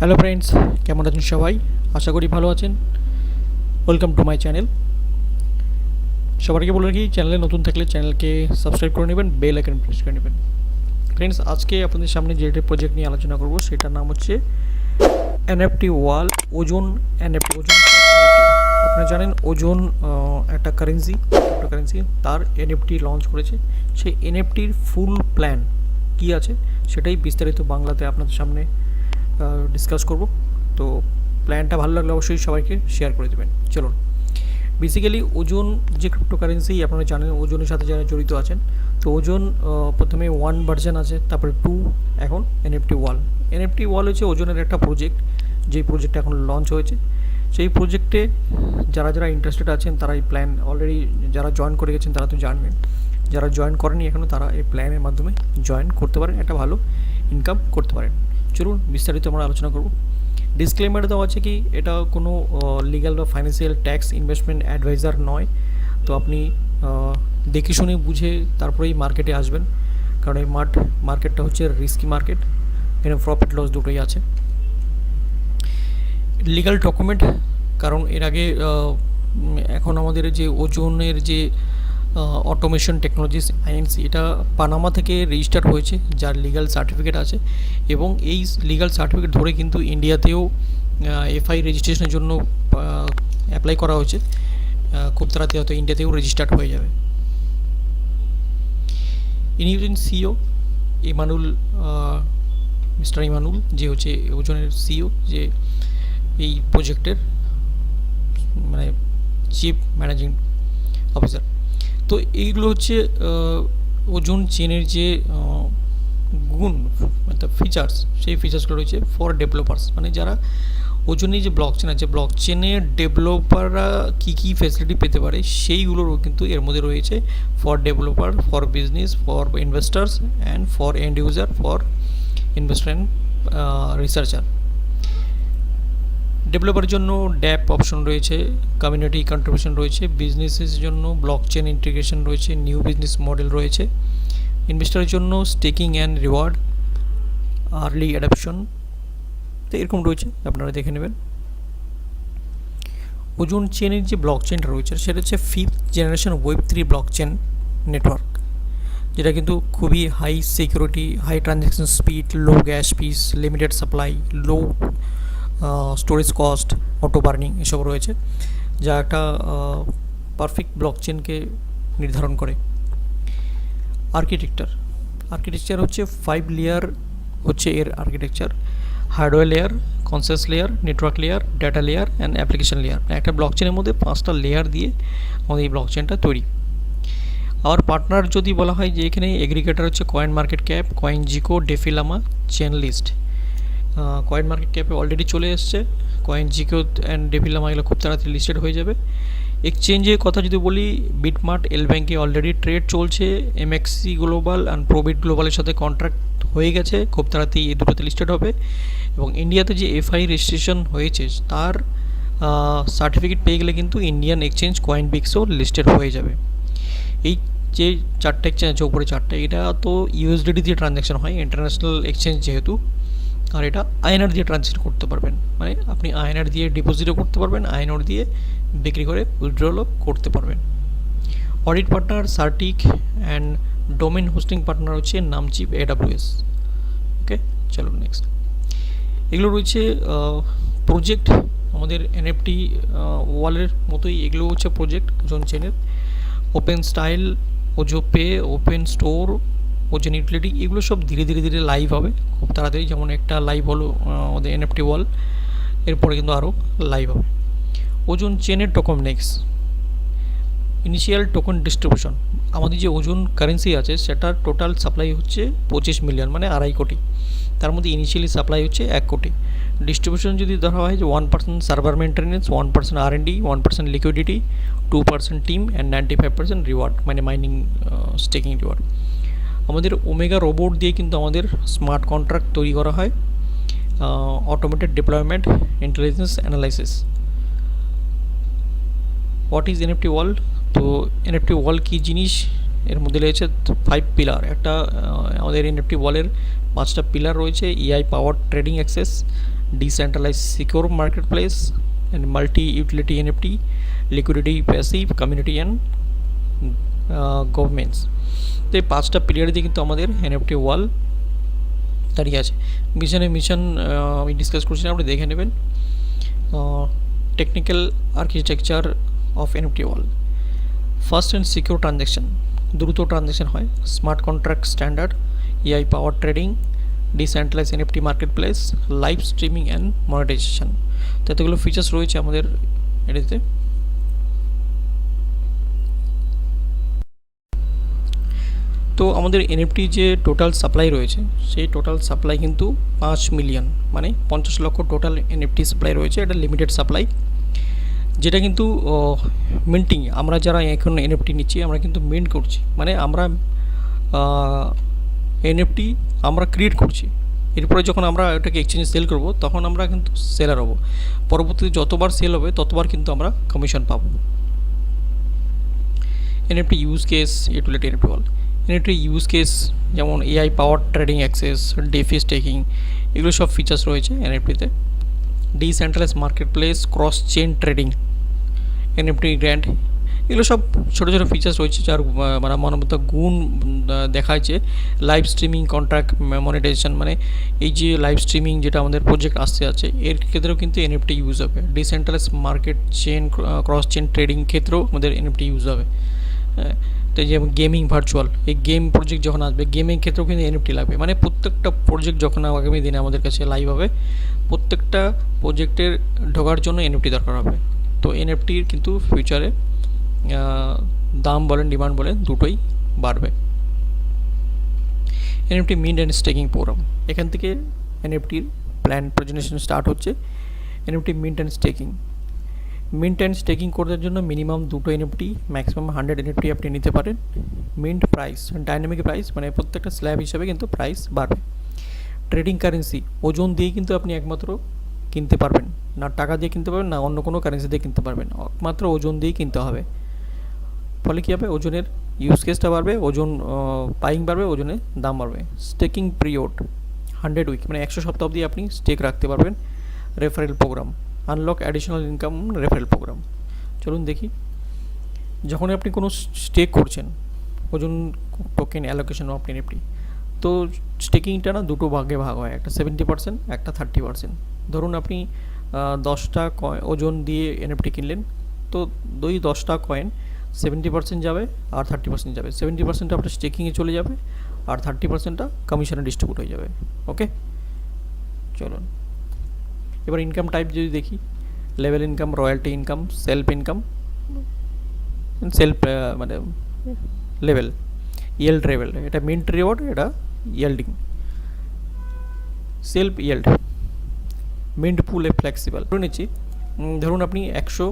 Hello friends, কেমন আছেন সবাই? আশা করি ভালো আছেন। Welcome to my channel. সবাইকে বলে রাখি, চ্যানেলে নতুন থাকলে চ্যানেলকে সাবস্ক্রাইব করে নেবেন, বেল আইকন প্রেস করে নেবেন। ফ্রেন্ডস, আজকে আপনাদের সামনে যে প্রজেক্ট নিয়ে আলোচনা করব সেটার নাম হচ্ছে এনএফটি ওয়াল ওজন। এনএফটি ওজন আপনারা জানেন ওজন একটা কারেন্সি, ক্রিপ্টোকারেন্সি, তার এনএফটি লঞ্চ করেছে। সেই এনএফটির ফুল প্ল্যান কী আছে সেটাই বিস্তারিত বাংলাতে আপনাদের সামনে ডিসকাস করব। তো প্ল্যানটা ভালো লাগলে অবশ্যই সবাইকে শেয়ার করে দেবেন। চলুন, বেসিক্যালি ওজন যে ক্রিপ্টোকারেন্সি আপনারা জানেন, ওজনের সাথে যারা জড়িত আছেন, তো ওজন প্রথমে 1 ভার্সন আছে, তারপরে 2, এখন এনএফটি ওয়াল। এনএফটি ওয়াল হচ্ছে ওজনের একটা প্রজেক্ট, যেই প্রজেক্টটা এখন লঞ্চ হয়েছে। সেই প্রজেক্টে যারা যারা ইন্টারেস্টেড আছেন তারা এই প্ল্যান অলরেডি যারা জয়েন করে গেছেন তারা তো জানবেন, যারা জয়েন করেনি এখনও তারা এই প্ল্যানের মাধ্যমে জয়েন করতে পারেন, একটা ভালো ইনকাম করতে পারেন। চলুন বিস্তারিত আমরা আলোচনা করব। ডিসক্লেমার দেওয়া আছে কি এটা কোনো লিগ্যাল বা ফাইন্যান্সিয়াল ট্যাক্স ইনভেস্টমেন্ট অ্যাডভাইজার নয়। তো আপনি দেখে শুনে বুঝে তারপরেই মার্কেটে আসবেন, কারণ এই মার্কেটটা হচ্ছে রিস্কি মার্কেট, এখানে প্রফিট লস দুটোই আছে। লিগ্যাল ডকুমেন্ট, কারণ এর আগে এখন আমাদের যে ওজনের যে অটোমেশন টেকনোলজিস আইএনসি, এটা পানামা থেকে রেজিস্টার হয়েছে, যার লিগ্যাল সার্টিফিকেট আছে, এবং এই লিগ্যাল সার্টিফিকেট ধরে কিন্তু ইন্ডিয়াতেও এফআই রেজিস্ট্রেশনের জন্য অ্যাপ্লাই করা হয়েছে। খুব তাড়াতাড়ি হয়তো ইন্ডিয়াতেও রেজিস্টার্ড হয়ে যাবে। ইনি হচ্ছেন সিও ইমানুল, মিস্টার ইমানুল, যে হচ্ছে ওজনের সিও, যে এই প্রজেক্টের মানে চিফ ম্যানেজিং অফিসার। তো এইগুলো হচ্ছে ওজন চেনের যে গুণ, অর্থাৎ ফিচার্স, সেই ফিচার্সগুলো রয়েছে ফর ডেভেলপার্স, মানে যারা ওজনের যে ব্লক চেন আছে, ব্লক চেনের ডেভেলপাররা কী কী ফ্যাসিলিটি পেতে পারে সেইগুলোরও কিন্তু এর মধ্যে রয়েছে। For developer, for business, for investors and for end user, for investor and researcher. ডেভেলপারের জন্য ড্যাপ অপশন রয়েছে, কমিউনিটি কন্ট্রিবিউশন রয়েছে, বিজনেসের জন্য ব্লক চেন ইন্টিগ্রেশন রয়েছে, নিউ বিজনেস মডেল রয়েছে, ইনভেস্টারের জন্য staking and reward, early adoption, তো এরকম রয়েছে, আপনারা দেখে নেবেন। ওজন চেনের যে ব্লক চেনটা রয়েছে সেটা হচ্ছে 5th জেনারেশন ওয়েব3 ব্লক চেন নেটওয়ার্ক, যেটা কিন্তু খুবই high security, high transaction speed, low gas fees, limited supply, low storage cost, auto burning এসব রয়েছে, যা একটা পারফেক্ট ব্লক চেনকে নির্ধারণ করে। আর্কিটেকচার হচ্ছে 5 লেয়ার হচ্ছে এর architecture: hardware layer, conscience layer, network layer, data layer and application layer. একটা ব্লক চেনের মধ্যে 5টা লেয়ার দিয়ে আমাদের এই ব্লক চেনটা তৈরি। আর পার্টনার যদি বলা হয়, যে এখানে এগ্রিগেটার হচ্ছে CoinMarketCap, CoinGecko, DefiLlama, Chainlist. Coin market ক্যাপে অলরেডি চলে এসছে, কয়েন জিকো অ্যান্ড ডেফিলামা এগুলো খুব তাড়াতাড়ি লিস্টেড হয়ে যাবে। এক্সচেঞ্জের কথা যদি বলি, বিটমার্ট, এল ব্যাঙ্কে অলরেডি ট্রেড চলছে, এমএক্সি গ্লোবাল অ্যান্ড প্রোবিট গ্লোবালের সাথে কন্ট্রাক্ট হয়ে গেছে, খুব তাড়াতাড়ি এই দুটোতে লিস্টেড হবে। এবং ইন্ডিয়াতে যে এফআই রেজিস্ট্রেশন হয়েছে তার সার্টিফিকেট পেয়ে গেলে কিন্তু ইন্ডিয়ান এক্সচেঞ্জ কয়েন বিক্সও লিস্টেড হয়ে যাবে। এই যে 4টে এক্সচেঞ্জ আছে, উপরে 4টে, এটা তো ইউএসডিটি দিয়ে ট্রানজ্যাকশন হয়, ইন্টারন্যাশনাল এক্সচেঞ্জ যেহেতু, আর এটা আইএনআর দিয়ে ট্রানজ্যাকশন করতে পারবেন, মানে আপনি আইএনআর দিয়ে ডিপোজিটও করতে পারবেন, আইএনআর দিয়ে বিক্রি করে উইথড্রলও করতে পারবেন। Audit partner সার্টিক and domain hosting partner হচ্ছে নামচিপ AWS। ওকে, চলো নেক্সট। এগুলো রয়েছে প্রজেক্ট, আমাদের এনএফটি ওয়ালের মতোই এগুলো হচ্ছে প্রজেক্ট ওজন চেনের। Open style, Ozo pay, open store, Ozone utility, এগুলো সব ধীরে ধীরে ধীরে লাইভ হবে খুব তাড়াতাড়ি। যেমন একটা লাইভ হলো আমাদের এনএফটি ওয়াল, এরপরে কিন্তু আরও লাইভ হবে। ওজন চেনের টোকেনমিক্স, ইনিশিয়াল টোকেন ডিস্ট্রিবিউশন। আমাদের যে ওজন কারেন্সি আছে সেটার টোটাল সাপ্লাই হচ্ছে 25 মিলিয়ন, মানে 2.5 কোটি। তার মধ্যে ইনিশিয়ালি সাপ্লাই হচ্ছে 1 কোটি। ডিস্ট্রিবিউশন যদি ধরা হয় যে 1% server maintenance, 1% R&D, 1% liquidity, 2% team and 95% reward, মানে মাইনিং স্টেকিং রিওয়ার্ড। আমাদের ওমেগা রোবট দিয়ে কিন্তু আমাদের স্মার্ট কন্ট্রাক্ট তৈরি করা হয়, automated deployment, intelligence analysis. What is NFT world? তো এনএফটি ওয়ার্ল্ড কী জিনিস, এর মধ্যে রয়েছে 5 পিলার। একটা আমাদের এনএফটি ওয়ালের 5টা পিলার রয়েছে, AI power trading access, decentralise secure market place and multi utility NFT, liquidity passive, community and governments. তো এই 5টা পিলার দিয়ে কিন্তু আমাদের এনএফটি ওয়াল দাঁড়িয়ে আছে। মিশন আমি ডিসকাস করছি না, আপনি দেখে নেবেন। Technical architecture of NFT wall. Fast and secure transaction, দ্রুত ট্রানজ্যাকশন হয়। Smart contract standard, AI power trading, decentralise NFT market place, live streaming and monetisation. তো এতগুলো ফিচার্স রয়েছে আমাদের এটাতে। তো আমাদের এনএফটি যে টোটাল সাপ্লাই রয়েছে, সেই টোটাল সাপ্লাই কিন্তু 5 মিলিয়ন, মানে 50 লক্ষ টোটাল এনএফটি সাপ্লাই রয়েছে। এটা লিমিটেড সাপ্লাই, যেটা কিন্তু মিন্টিং, আমরা যারা এখন এনএফটি নিচ্ছি আমরা কিন্তু মিন্ট করছি, মানে আমরা এনএফটি আমরা ক্রিয়েট করছি। এরপরে যখন আমরা এটাকে এক্সচেঞ্জে সেল করব তখন আমরা কিন্তু সেলার হব। পরবর্তীতে যতবার সেল হবে ততবার কিন্তু আমরা কমিশন পাবো। NFT use case, utility NFT wall. NFT use case যেমন AI power trading access, DeFi staking, এগুলো সব ফিচার্স রয়েছে এনএফটিতে। Decentralize market place, cross chain trading, NFT grand, এগুলো সব ছোটো ছোটো ফিচার্স রয়েছে যার মানে মানবতা গুণ দেখাচ্ছে। লাইভ স্ট্রিমিং, কন্ট্রাক্ট মনিটাইজেশন, মানে এই যে লাইভ স্ট্রিমিং যেটা আমাদের প্রজেক্ট আসতে আছে এর ক্ষেত্রেও কিন্তু এনএফটি ইউজ হবে। Decentralise market chain, cross chain trading ক্ষেত্রেও আমাদের এনএফটি ইউজ হবে। তো যেমন গেমিং ভার্চুয়াল, এই গেম প্রজেক্ট যখন আসবে গেমিং ক্ষেত্রেও কিন্তু এনএফটি লাগবে। মানে প্রত্যেকটা প্রজেক্ট যখন আগামী দিনে আমাদের কাছে লাইভ হবে, প্রত্যেকটা প্রজেক্টের ঢোকার জন্য এনএফটি দরকার হবে। তো এনএফটির কিন্তু ফিউচারে দাম বলেন, ডিমান্ড বলেন, দুটোই বাড়বে। NFT mint and staking program, এখান থেকে এনএফটির প্ল্যান প্রেজেন্টেশন স্টার্ট হচ্ছে। NFT mint and staking, mint and staking করার জন্য মিনিমাম 2টো এনএফটি, ম্যাক্সিমাম 100 এনএফটি আপনি নিতে পারেন। মিন্ট প্রাইস, ডাইনামিক প্রাইস, মানে প্রত্যেকটা স্ল্যাব হিসাবে কিন্তু প্রাইস বাড়বে। ট্রেডিং কারেন্সি, ওজন দিয়ে কিন্তু আপনি একমাত্র কিনতে পারবেন না, টাকা দিয়ে কিনতে পারবেন না অন্য কোনো কারেন্সি দিয়ে কিনতে পারবেন, একমাত্র ওজন দিয়েই কিনতে হবে। ফলে কী হবে, ওজনের ইউজ কেসটা বাড়বে, ওজন বাইং বাড়বে, ওজনের দাম বাড়বে। স্টেকিং পিরিয়ড 100 উইক, মানে 100 সপ্তাহ অবধি আপনি স্টেক রাখতে পারবেন। Referral program, unlock additional income referral program. চলুন দেখি, যখন আপনি কোনো স্টেক করছেন, ওজন টোকেন অ্যালোকেশন অফ এনএফটি, তো স্টেকিংটা না দুটো ভাগে ভাগ হয়, একটা 70%, একটা 30%। ধরুন আপনি 10টা ওজন দিয়ে এনএফটি কিনলেন, তো 10টা কয়েন 70% যাবে আর 30% যাবে। 70%টা আপনার স্টেকিংয়ে চলে যাবে আর 30%টা কমিশনে ডিস্ট্রিবিউট হয়ে যাবে। ওকে, চলুন এবার ইনকাম টাইপ যদি দেখি, level income, royalty income, self income, self মানে লেভেল, ইয়েল্ড লেভেল, এটা মিন্ট রিওয়ার্ড, এটা ইয়েল্ডিং। সেলফ ইয়েল্ড, মিন্ট পুল এ ফ্লেক্সিবল। ধরে নিচ্ছি, ধরুন আপনি 100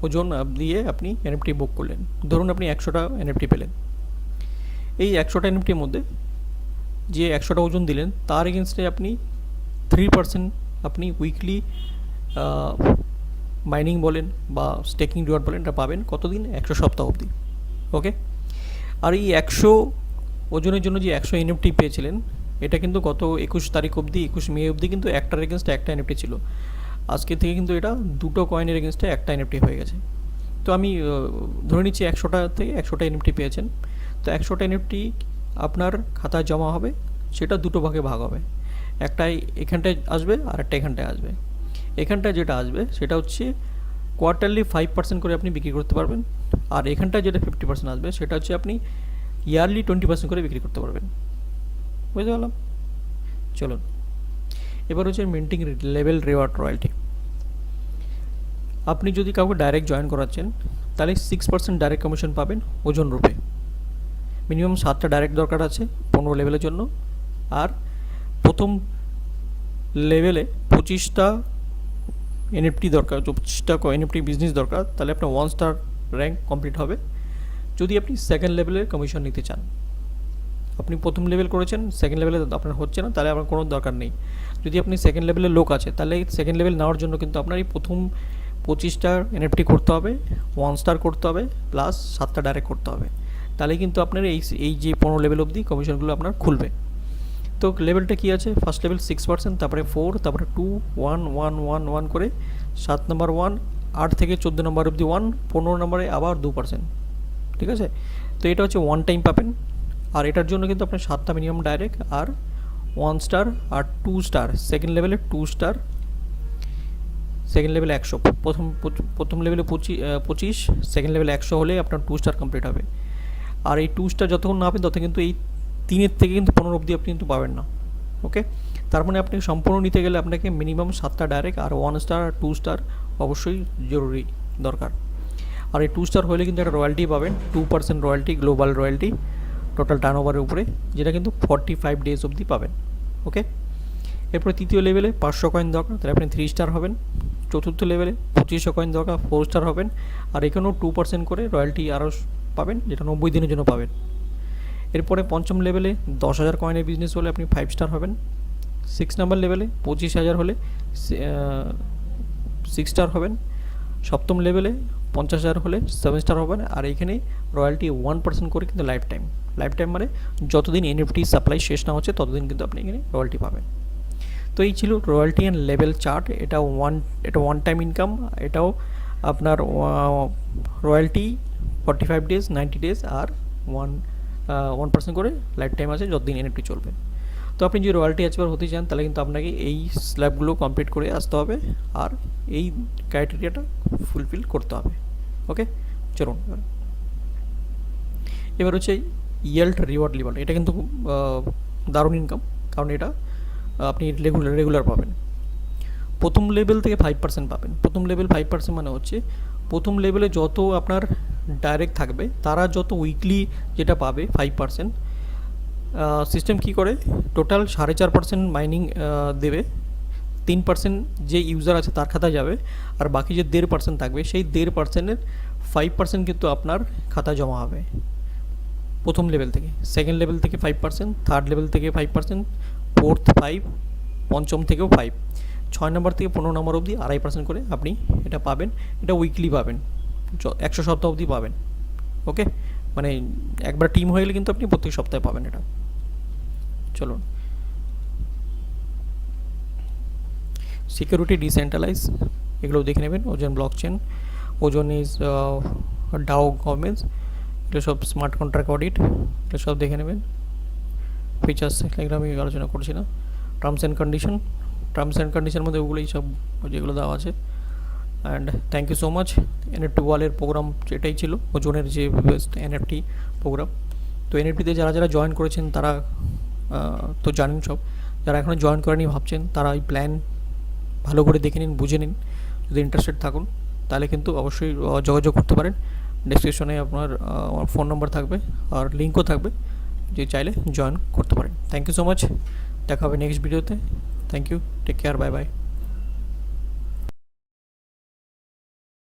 ওজন দিয়ে আপনি এনএফটি বুক করলেন, ধরুন আপনি 100টা এনএফটি পেলেন। এই 100টা এনএফটির মধ্যে যে 100টা ওজন দিলেন তার এগেনস্টে আপনি 3% আপনি উইকলি মাইনিং বলেন বা স্টেকিং রিওয়ার্ড বলেন, এটা পাবেন কতদিন, 100 সপ্তাহ অবধি। ওকে, আর এই 100 ওজনের জন্য যে 100 এনএফটি পেয়েছিলেন, এটা কিন্তু গত 21 তারিখ অবধি, 21 মে অবধি কিন্তু একটার এগেনস্টে একটা এনএফটি ছিল। আজকে থেকে কিন্তু এটা 2টো কয়েনের এগেনস্টে একটা এনএফটি হয়ে গেছে। তো আমি ধরে নিচ্ছি 100টা থেকে 100টা এনএফটি পেয়েছেন, তো 100টা এনএফটি আপনার খাতায় জমা হবে, সেটা দুটো ভাগে ভাগ হবে। একটাই এখানটায় আসবে আর একটা এখানটায় আসবে। এখানটায় যেটা আসবে সেটা হচ্ছে কোয়ার্টারলি 5% করে আপনি বিক্রি করতে পারবেন, আর এখানটায় যেটা 50% আসবে সেটা হচ্ছে আপনি ইয়ারলি 20% করে বিক্রি করতে পারবেন। বুঝতে পারলাম? চলুন এবার হচ্ছে মিন্টিং লেভেল রিওয়ার্ড রয়্যালটি। আপনি যদি কাউকে ডাইরেক্ট জয়েন করাচ্ছেন তাহলে 6% ডাইরেক্ট কমিশন পাবেন ওজন রূপে। মিনিমাম 7টা ডাইরেক্ট দরকার আছে 15 লেভেলের জন্য, আর প্রথম লেভেলে 25টা এনএফটি দরকার, 25টা এনএফটি বিজনেস দরকার, তাহলে আপনার 1 স্টার র্যাঙ্ক কমপ্লিট হবে। যদি আপনি সেকেন্ড লেভেলের কমিশন নিতে চান, আপনি প্রথম লেভেল করেছেন, সেকেন্ড লেভেলে আপনার হচ্ছে না, তাহলে আপনার কোনো দরকার নেই। যদি আপনি সেকেন্ড লেভেলের লোক আছে, তাহলে সেকেন্ড লেভেল নেওয়ার জন্য কিন্তু আপনার এই প্রথম 25টা এনএফটি করতে হবে, 1 স্টার করতে হবে, প্লাস 7টা ডাইরেক্ট করতে হবে। তাহলে কিন্তু আপনার এই যে 15 লেভেল অবধি কমিশনগুলো আপনার খুলবে। তো লেভেলটা কী আছে, ফার্স্ট লেভেল 6%, তারপরে 4, তারপরে 2, 1, 1, 1, 1 করে 7 নম্বর 1, 8 থেকে 14 নম্বর অবধি 1, 15 নম্বরে আবার 2%। ঠিক আছে, তো এটা হচ্ছে ওয়ান টাইম পাবেন। আর এটার জন্য কিন্তু আপনার 7টা মিনিমাম ডাইরেক্ট, আর 1 স্টার আর 2 স্টার, সেকেন্ড লেভেলে 2 স্টার, সেকেন্ড লেভেলে 100, প্রথম লেভেলে 25, সেকেন্ড লেভেলে 100 হলে আপনার 2 স্টার কমপ্লিট হবে। আর এই 2 স্টার যতক্ষণ না পাবেন তত কিন্তু এই 3 থেকে কিন্তু 15 অবধি আপনি কিন্তু পাবেন না। ওকে, তার মানে আপনি সম্পূর্ণ নিতে গেলে আপনাকে মিনিমাম 7টা ডাইরেক্ট আর 1 স্টার আর 2 স্টার অবশ্যই জরুরি দরকার। আর এই 2 স্টার হলে কিন্তু একটা রয়্যালটি পাবেন, 2% রয়্যালটি, গ্লোবাল রয়্যালটি টোটাল টার্নওভারের উপরে, যেটা কিন্তু 45 ডেজ অবধি পাবেন। ওকে, এরপরে তৃতীয় লেভেলে 500 কয়েন দরকার, তাহলে আপনি 3 স্টার হবেন। চতুর্থ লেভেলে 2500 কয়েন দরকার, 4 স্টার হবেন। আর এখানেও 2% করে রয়্যালটি আরও পাবেন, যেটা 90 দিনের জন্য পাবেন। এরপরে পঞ্চম লেভেলে 10,000 কয়েনের বিজনেস হলে আপনি 5 স্টার হবেন। 6 নম্বর লেভেলে 25,000 হলে 6 স্টার হবেন। সপ্তম লেভেলে 50,000 হলে 7 স্টার হবেন। আর এইখানে রয়্যালটি 1% করে কিন্তু লাইফ টাইম মানে যতদিন এনএফটি সাপ্লাই শেষ না হচ্ছে ততদিন কিন্তু আপনি এখানে রয়্যালটি পাবেন। তো এই ছিল রয়্যালটি অ্যান্ড লেভেল চার্ট। এটা ওয়ান টাইম ইনকাম, এটাও আপনার রয়্যালটি 45 ডেজ, 90 ডেজ আর 1% করে লাইফ টাইম আছে যতদিন এনএফটি চলবে। তো আপনি যদি রয়্যালটি অ্যাচিভার হতে চান তাহলে কিন্তু আপনাকে এই স্ল্যাবগুলো কমপ্লিট করে আসতে হবে আর এই ক্রাইটেরিয়াটা ফুলফিল করতে হবে। ওকে, চলুন এবার হচ্ছে ইয়েল্ড রিওয়ার্ড লেভেল। এটা কিন্তু খুব দারুণ ইনকাম, কারণ এটা আপনি রেগুলার পাবেন। প্রথম লেভেল থেকে 5% পাবেন। প্রথম লেভেল 5% মানে হচ্ছে প্রথম লেভেলে যত আপনার ডাইরেক্ট থাকবে তারা যত উইকলি যেটা পাবে 5%। সিস্টেম কী করে, টোটাল 4.5% মাইনিং দেবে, 3% যে ইউজার আছে তার খাতায় যাবে, আর বাকি যে 1.5% থাকবে সেই 1.5%-এর 5% কিন্তু আপনার খাতায় জমা হবে প্রথম লেভেল থেকে। সেকেন্ড লেভেল থেকে 5%, থার্ড লেভেল থেকে 5%, ফোর্থ 5, পঞ্চম থেকেও 5, 6 নম্বর থেকে 15 নম্বর অবধি 2.5% করে আপনি এটা পাবেন। এটা উইকলি পাবেন, 100 সপ্তাহ অবধি পাবেন। ওকে, মানে একবার টিম হয়ে গেলে কিন্তু আপনি প্রত্যেক সপ্তাহে পাবেন এটা। চলুন, সিকিউরিটি ডিসেন্ট্রালাইজ এগুলো দেখে নেবেন। ওজন ব্লকচেন, ওজন ইজ ডাও গভর্নমেন্টস, এগুলো সব স্মার্ট কন্ট্রাক্ট অডিট, এগুলো সব দেখে নেবেন। ফিচার্স এগুলো আমি আলোচনা করছি না। টার্মস অ্যান্ড কন্ডিশন মধ্যে ওগুলোই সব যেগুলো দেওয়া আছে। And thank you so much. NFT ওয়ালের প্রোগ্রাম এটাই ছিল, ওজনের যে এনএফটি প্রোগ্রাম। তো এনএফটিতে যারা জয়েন করেছেন তারা তো জানেন সব, যারা এখনও জয়েন করেনি ভাবছেন তারা এই প্ল্যান ভালো করে দেখে নিন, বুঝে নিন। যদি ইন্টারেস্টেড থাকুন তাহলে কিন্তু অবশ্যই যোগাযোগ করতে পারেন। ডেসক্রিপশনে আপনার আমার ফোন নম্বর থাকবে আর লিঙ্কও থাকবে, যে চাইলে জয়েন করতে পারেন। থ্যাংক ইউ সো মাচ, দেখা হবে নেক্সট ভিডিওতে। Thank you, take care, bye by.